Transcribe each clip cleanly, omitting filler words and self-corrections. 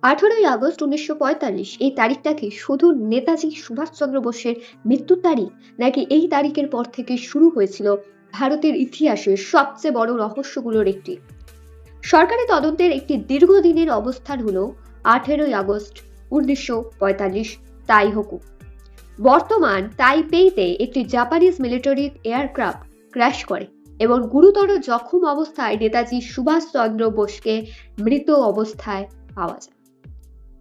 18ই August 1945 এই তারিখটা কি শুধু নেতাজি সুভাষচন্দ্র বোসের মৃত্যুর তারিখ, নাকি এই তারিখের পর থেকে শুরু হয়েছিল ভারতের ইতিহাসের সবচেয়ে বড় রহস্যগুলোর একটি? সরকারি তদন্তের একটি দীর্ঘদিনের অবস্থান হলো 18ই আগস্ট 1945 তাইহোকু। বর্তমান তাইপেইতে একটি জাপানিজ মিলিটারি এয়ারক্রাফট ক্র্যাশ করে এবং গুরুতর জখম অবস্থায় নেতাজি সুভাষচন্দ্র বোসকে মৃত অবস্থায় পাওয়া যায়।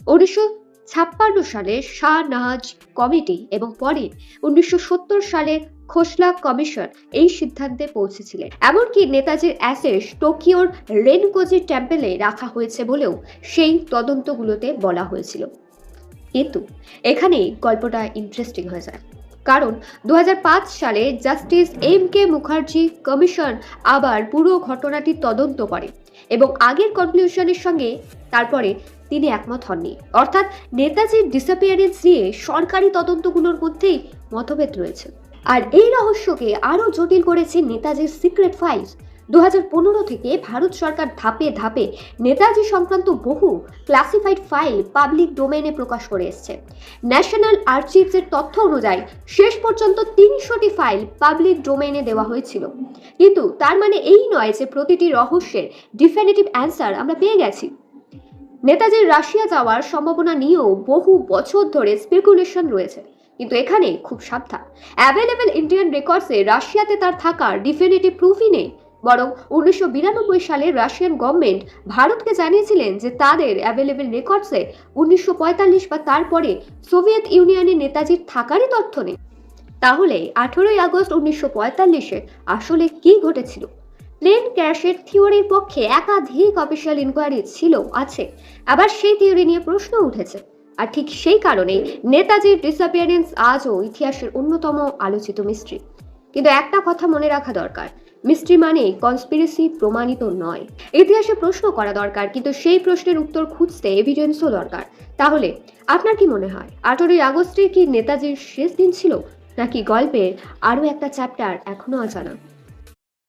1956 সালে শাহ নওয়াজ কমিটি এবং পরে 1970 সালে খোসলা কমিশন এই সিদ্ধান্তে পৌঁছেছিলেন। এমনকি নেতাজির অ্যাশেজ টোকিওর রেনকোজি টেম্পলে রাখা হয়েছে বলেও সেই তদন্তগুলোতে বলা হয়েছিল। কিন্তু এখানেই গল্পটা ইন্টারেস্টিং হয়ে যায়, কারণ 2005 সালে জাস্টিস M.K. মুখার্জি কমিশন আবার পুরো ঘটনাটি তদন্ত করে এবং আগের কনক্লুশনের সঙ্গে তারপরে তিনি একমত হননি। অর্থাৎ নেতাজির ডিসঅ্যাপিয়ারেন্স নিয়ে সরকারি তদন্তগুলোর মধ্যেই মতভেদ রয়েছে। আর এই রহস্যকে আরো জটিল করেছে নেতাজির সিক্রেট ফাইলস। 2015 থেকে ভারত সরকার ধাপে ধাপে নেতাজি সংক্রান্ত বহু ক্লাসিফাইড ফাইল পাবলিক ডোমেইনে প্রকাশ করে এসছে। ন্যাশনাল আর্চিভসের তথ্য অনুযায়ী শেষ পর্যন্ত 300টি ফাইল পাবলিক ডোমেইনে দেওয়া হয়েছিল। কিন্তু তার মানে এই নয় যে প্রতিটি রহস্যের ডিফিনিটিভ অ্যান্সার আমরা পেয়ে গেছি। নেতাজির রাশিয়া যাওয়ার সম্ভাবনা নিয়েও বহু বছর ধরে স্পেকুলেশন রয়েছে, কিন্তু এখানে খুব সাবধান। অ্যাভেলেবল ইন্ডিয়ান রেকর্ডসে রাশিয়াতে তার থাকার ডিফিনিটিভ প্রুফই নেই, বরং 1992 সালে রাশিয়ান গভর্নমেন্ট ভারতকে জানিয়েছিলেন যে তাদের অ্যাভেলেবল রেকর্ডসে 1945 বা তারপরে সোভিয়েত ইউনিয়নে নেতাজির থাকারই তথ্য নেই। তাহলে 18ই আগস্ট 1945-এ আসলে কি ঘটেছিল? প্লেন ক্র্যাশের থিওরির পক্ষে একাধিক অফিসিয়াল ইনকোয়ারি আছে, আবার সেই থিওরি নিয়ে প্রশ্ন উঠেছে। আর ঠিক সেই কারণে নেতাজির ডিসঅ্যাপিয়ারেন্স আজও ইতিহাসের অন্যতম আলোচিত মিস্ট্রি। কিন্তু একটা কথা মনে রাখা দরকার, মিস্ট্রি মানে কনস্পিরেসি প্রমাণিত নয়। ইতিহাসে প্রশ্ন করা দরকার, কিন্তু সেই প্রশ্নের উত্তর খুঁজতে এভিডেন্সও দরকার। তাহলে আপনার কি মনে হয় 18ই আগস্টে কি নেতাজির শেষ দিন ছিল, নাকি গল্পের আরো একটা চ্যাপ্টার এখনো অজানা?